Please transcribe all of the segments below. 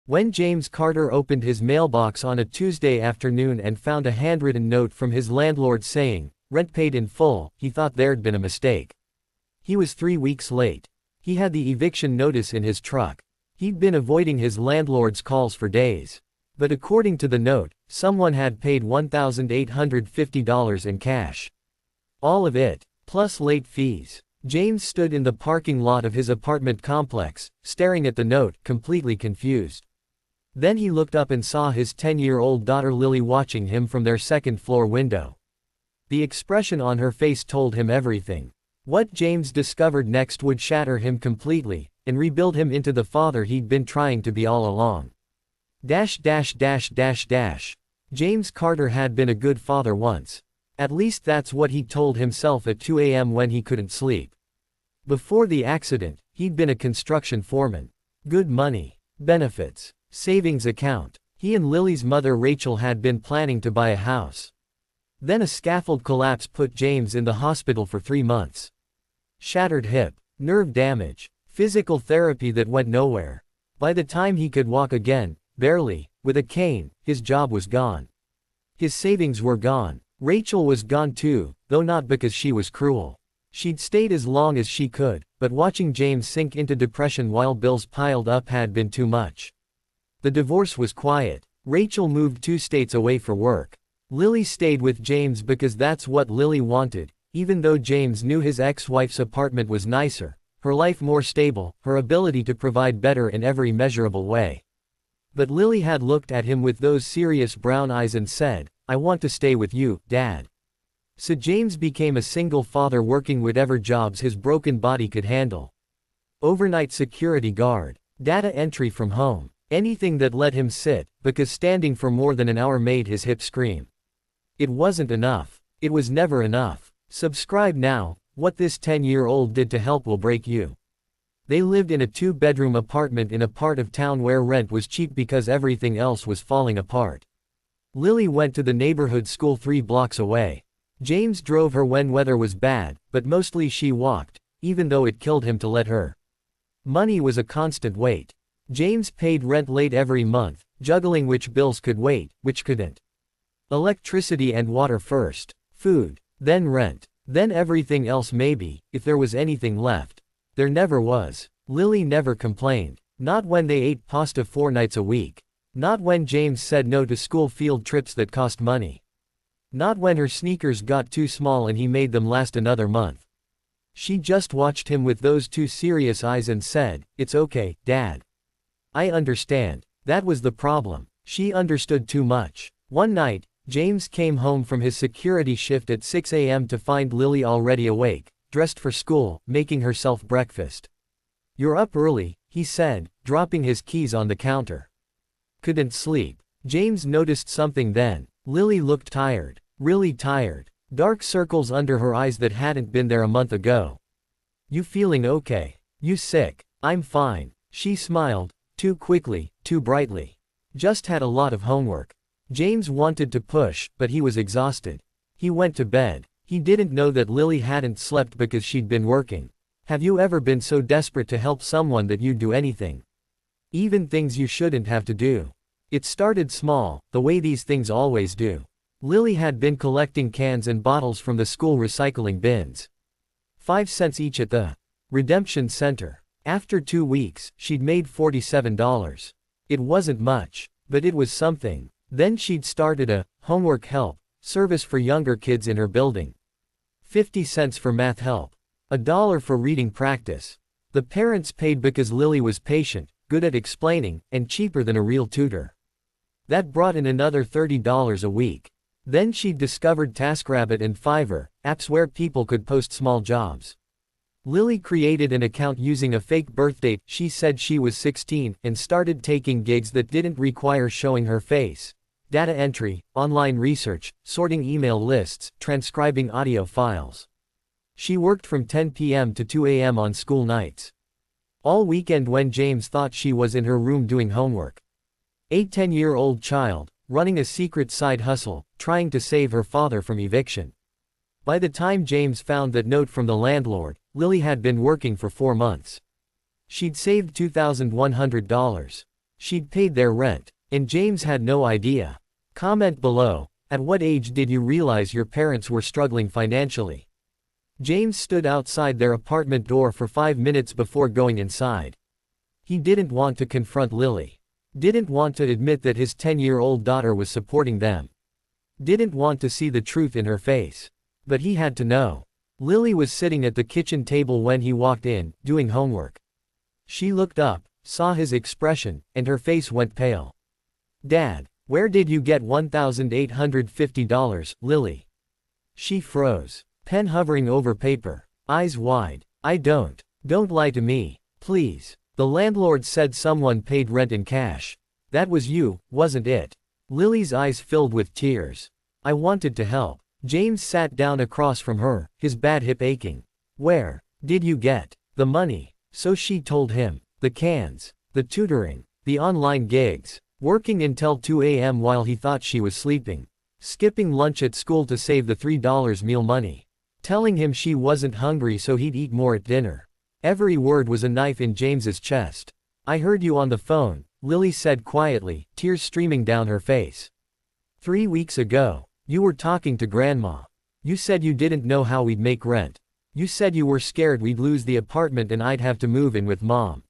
When James Carter opened his mailbox on a Tuesday afternoon and found a handwritten note from his landlord saying, "Rent paid in full," he thought there'd been a mistake. He was 3 weeks late. He had the eviction notice in his truck. He'd been avoiding his landlord's calls for days. But according to the note, someone had paid $1,850 in cash. All of it, plus late fees. James stood in the parking lot of his apartment complex, staring at the note, completely confused. Then he looked up and saw his 10-year-old daughter Lily watching him from their second-floor window. The expression on her face told him everything. What James discovered next would shatter him completely, and rebuild him into the father he'd been trying to be all along. James Carter had been a good father once. At least that's what he told himself at 2 a.m. when he couldn't sleep. Before the accident, he'd been a construction foreman. Good money. Benefits. Savings account. He and Lily's mother Rachel had been planning to buy a house. Then a scaffold collapse put James in the hospital for 3 months. Shattered hip. Nerve damage. Physical therapy that went nowhere. By the time he could walk again, barely, with a cane, his job was gone. His savings were gone. Rachel was gone too, though not because she was cruel. She'd stayed as long as she could, but watching James sink into depression while bills piled up had been too much. The divorce was quiet. Rachel moved 2 states away for work. Lily stayed with James because that's what Lily wanted, even though James knew his ex-wife's apartment was nicer, her life more stable, her ability to provide better in every measurable way. But Lily had looked at him with those serious brown eyes and said, "I want to stay with you, Dad." So James became a single father working whatever jobs his broken body could handle. Overnight security guard. Data entry from home. Anything that let him sit, because standing for more than an hour made his hip scream. It wasn't enough. It was never enough. Subscribe now. What this 10-year-old did to help will break you. They lived in a 2-bedroom apartment in a part of town where rent was cheap because everything else was falling apart. Lily went to the neighborhood school 3 blocks away. James drove her when weather was bad, but mostly she walked, even though it killed him to let her. Money was a constant weight. James paid rent late every month, juggling which bills could wait, which couldn't. Electricity and water first. Food. Then rent. Then everything else maybe, if there was anything left. There never was. Lily never complained. Not when they ate pasta 4 nights a week. Not when James said no to school field trips that cost money. Not when her sneakers got too small and he made them last another month. She just watched him with those 2 serious eyes and said, "It's okay, Dad. I understand." That was the problem. She understood too much. One night, James came home from his security shift at 6 a.m. to find Lily already awake, dressed for school, making herself breakfast. "You're up early," he said, dropping his keys on the counter. Couldn't sleep. James noticed something then. Lily looked tired. Really tired. Dark circles under her eyes that hadn't been there a month ago. "You feeling okay? You sick?" "I'm fine." She smiled. Too quickly, too brightly. "Just had a lot of homework." James wanted to push, but he was exhausted. He went to bed. He didn't know that Lily hadn't slept because she'd been working. Have you ever been so desperate to help someone that you'd do anything? Even things you shouldn't have to do. It started small, the way these things always do. Lily had been collecting cans and bottles from the school recycling bins. 5 cents each at the redemption center. After 2 weeks, she'd made $47. It wasn't much, but it was something. Then she'd started a homework help service for younger kids in her building. 50 cents for math help. $1 for reading practice. The parents paid because Lily was patient, good at explaining, and cheaper than a real tutor. That brought in another $30 a week. Then she'd discovered TaskRabbit and Fiverr, apps where people could post small jobs. Lily created an account using a fake birthdate. She said she was 16 and started taking gigs that didn't require showing her face. Data entry, online research, sorting email lists, transcribing audio files. She worked from 10 p.m. to 2 a.m. on school nights. All weekend when James thought she was in her room doing homework. A 10-year-old child, running a secret side hustle, trying to save her father from eviction. By the time James found that note from the landlord, Lily had been working for 4 months. She'd saved $2,100. She'd paid their rent, and James had no idea. Comment below, at what age did you realize your parents were struggling financially? James stood outside their apartment door for 5 minutes before going inside. He didn't want to confront Lily. Didn't want to admit that his 10-year-old daughter was supporting them. Didn't want to see the truth in her face. But he had to know. Lily was sitting at the kitchen table when he walked in, doing homework. She looked up, saw his expression, and her face went pale. "Dad, where did you get $1,850, Lily?" She froze, pen hovering over paper, eyes wide. Don't lie to me, please. The landlord said someone paid rent in cash. That was you, wasn't it? Lily's eyes filled with tears. I wanted to help. James sat down across from her, his bad hip aching. Where did you get the money? So she told him. The cans, the tutoring, the online gigs, working until 2 a.m. while he thought she was sleeping. Skipping lunch at school to save the $3 meal money. Telling him she wasn't hungry so he'd eat more at dinner. Every word was a knife in James's chest. I heard you on the phone, Lily said quietly, tears streaming down her face. 3 weeks ago, you were talking to Grandma. You said you didn't know how we'd make rent. You said you were scared we'd lose the apartment and I'd have to move in with Mom.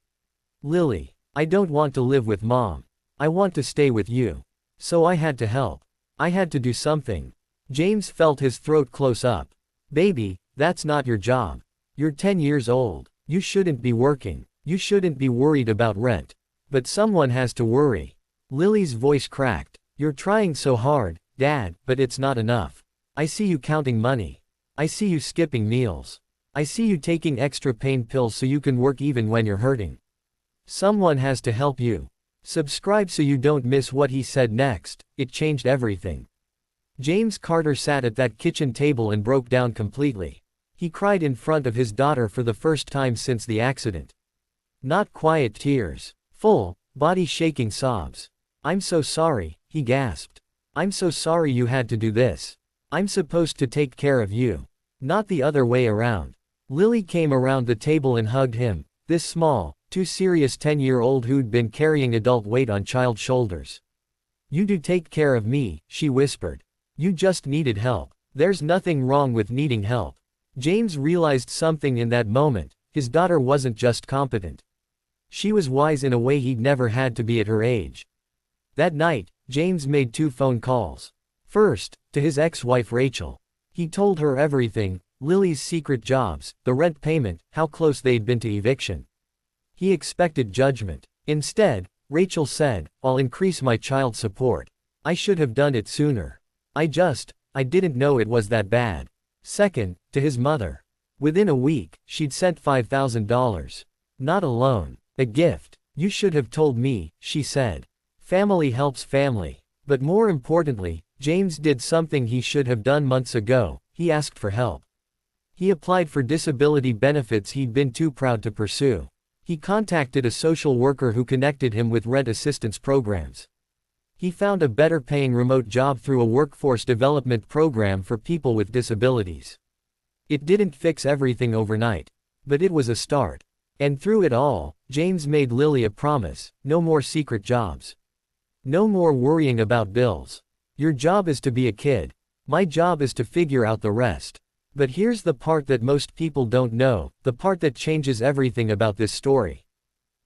Lily, I don't want to live with Mom. I want to stay with you. So I had to help. I had to do something. James felt his throat close up. Baby, that's not your job. You're 10 years old. You shouldn't be working. You shouldn't be worried about rent. But someone has to worry. Lily's voice cracked. You're trying so hard, Dad, but it's not enough. I see you counting money. I see you skipping meals. I see you taking extra pain pills so you can work even when you're hurting. Someone has to help you. Subscribe so you don't miss what he said next. It changed everything. James Carter sat at that kitchen table and broke down completely. He cried in front of his daughter for the first time since the accident. Not quiet tears. Full, body-shaking sobs. I'm so sorry, he gasped. I'm so sorry you had to do this. I'm supposed to take care of you. Not the other way around. Lily came around the table and hugged him, this small, too serious 10-year-old who'd been carrying adult weight on child's shoulders. You do take care of me, she whispered. You just needed help. There's nothing wrong with needing help. James realized something in that moment. His daughter wasn't just competent. She was wise in a way he'd never had to be at her age. That night, James made 2 phone calls. First, to his ex-wife Rachel. He told her everything, Lily's secret jobs, the rent payment, how close they'd been to eviction. He expected judgment. Instead, Rachel said, I'll increase my child support. I should have done it sooner. I didn't know it was that bad. Second, to his mother. Within a week, she'd sent $5,000. Not a loan. A gift. You should have told me, she said. Family helps family. But more importantly, James did something he should have done months ago. He asked for help. He applied for disability benefits he'd been too proud to pursue. He contacted a social worker who connected him with rent assistance programs. He found a better-paying remote job through a workforce development program for people with disabilities. It didn't fix everything overnight. But it was a start. And through it all, James made Lily a promise: no more secret jobs. No more worrying about bills. Your job is to be a kid. My job is to figure out the rest. But here's the part that most people don't know, the part that changes everything about this story.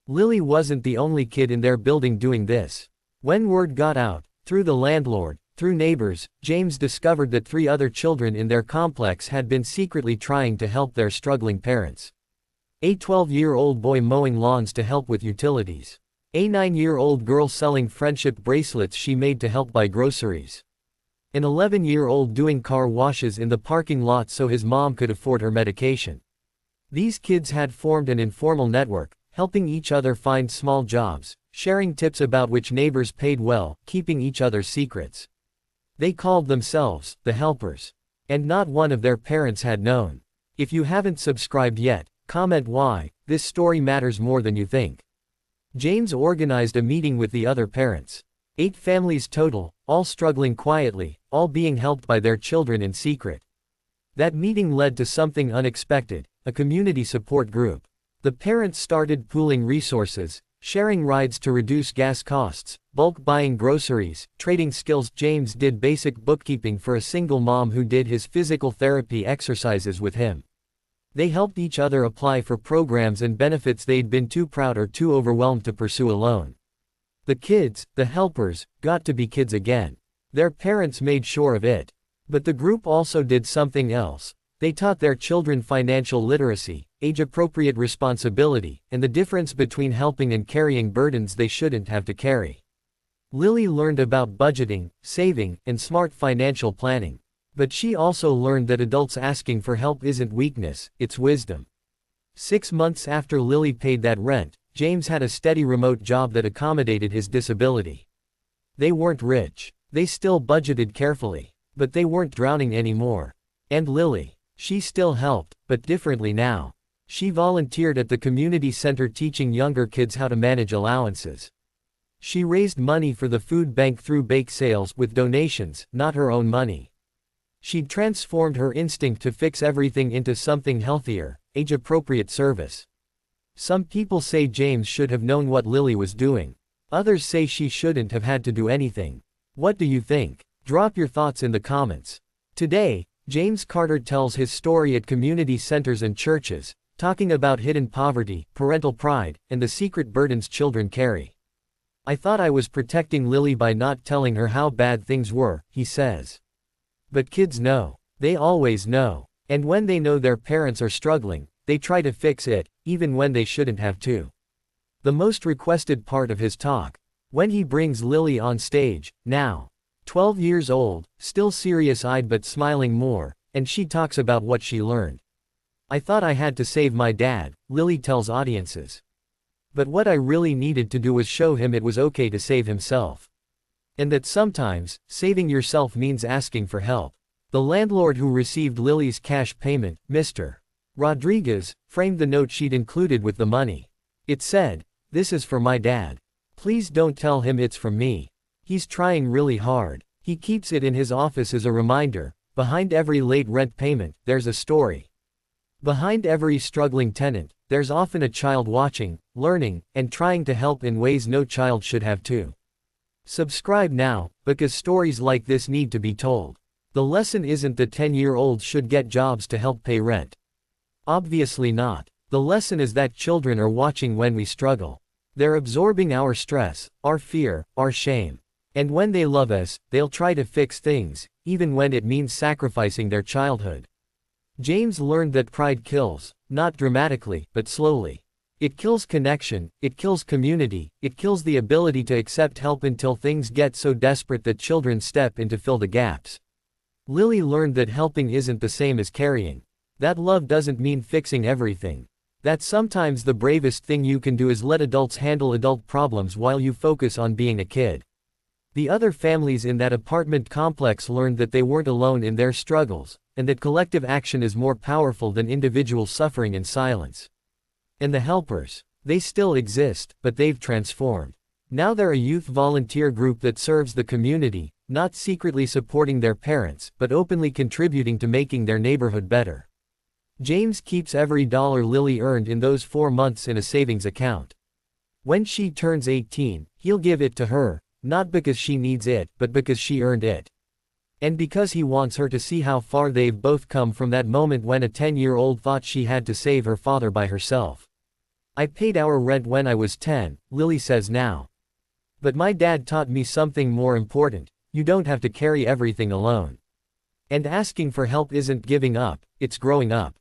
Lily wasn't the only kid in their building doing this. When word got out, through the landlord, through neighbors, James discovered that 3 other children in their complex had been secretly trying to help their struggling parents. A 12-year-old boy mowing lawns to help with utilities. A 9-year-old girl selling friendship bracelets she made to help buy groceries. An 11-year-old doing car washes in the parking lot so his mom could afford her medication. These kids had formed an informal network, helping each other find small jobs, sharing tips about which neighbors paid well, keeping each other's secrets. They called themselves the helpers. And not one of their parents had known. If you haven't subscribed yet, comment why. This story matters more than you think. James organized a meeting with the other parents. 8 families total, all struggling quietly, all being helped by their children in secret. That meeting led to something unexpected, a community support group. The parents started pooling resources, Sharing rides to reduce gas costs, bulk buying groceries, trading skills. James did basic bookkeeping for a single mom who did his physical therapy exercises with him. They helped each other apply for programs and benefits they'd been too proud or too overwhelmed to pursue alone. The kids, the helpers, got to be kids again. Their parents made sure of it. But the group also did something else. They taught their children financial literacy, age-appropriate responsibility, and the difference between helping and carrying burdens they shouldn't have to carry. Lily learned about budgeting, saving, and smart financial planning. But she also learned that adults asking for help isn't weakness, it's wisdom. 6 months after Lily paid that rent, James had a steady remote job that accommodated his disability. They weren't rich. They still budgeted carefully. But they weren't drowning anymore. And Lily, she still helped, but differently now. She volunteered at the community center teaching younger kids how to manage allowances. She raised money for the food bank through bake sales with donations, not her own money. She'd transformed her instinct to fix everything into something healthier, age-appropriate service. Some people say James should have known what Lily was doing. Others say she shouldn't have had to do anything. What do you think? Drop your thoughts in the comments. Today, James Carter tells his story at community centers and churches, talking about hidden poverty, parental pride, and the secret burdens children carry. I thought I was protecting Lily by not telling her how bad things were, he says. But kids know. They always know. And when they know their parents are struggling, they try to fix it, even when they shouldn't have to. The most requested part of his talk. When he brings Lily on stage, now. 12 years old, still serious-eyed but smiling more, and she talks about what she learned. I thought I had to save my dad, Lily tells audiences. But what I really needed to do was show him it was okay to save himself. And that sometimes, saving yourself means asking for help. The landlord who received Lily's cash payment, Mr. Rodriguez, framed the note she'd included with the money. It said, "This is for my dad. Please don't tell him it's from me. He's trying really hard." He keeps it in his office as a reminder. Behind every late rent payment, there's a story. Behind every struggling tenant, there's often a child watching, learning, and trying to help in ways no child should have to. Subscribe now, because stories like this need to be told. The lesson isn't that 10-year-olds should get jobs to help pay rent. Obviously not. The lesson is that children are watching when we struggle. They're absorbing our stress, our fear, our shame. And when they love us, they'll try to fix things, even when it means sacrificing their childhood. James learned that pride kills, not dramatically, but slowly. It kills connection, it kills community, it kills the ability to accept help until things get so desperate that children step in to fill the gaps. Lily learned that helping isn't the same as carrying. That love doesn't mean fixing everything. That sometimes the bravest thing you can do is let adults handle adult problems while you focus on being a kid. The other families in that apartment complex learned that they weren't alone in their struggles, and that collective action is more powerful than individual suffering in silence. And the helpers, they still exist, but they've transformed. Now they're a youth volunteer group that serves the community, not secretly supporting their parents, but openly contributing to making their neighborhood better. James keeps every dollar Lily earned in those 4 months in a savings account. When she turns 18, he'll give it to her. Not because she needs it, but because she earned it. And because he wants her to see how far they've both come from that moment when a 10-year-old thought she had to save her father by herself. I paid our rent when I was 10, Lily says now. But my dad taught me something more important: you don't have to carry everything alone. And asking for help isn't giving up, it's growing up.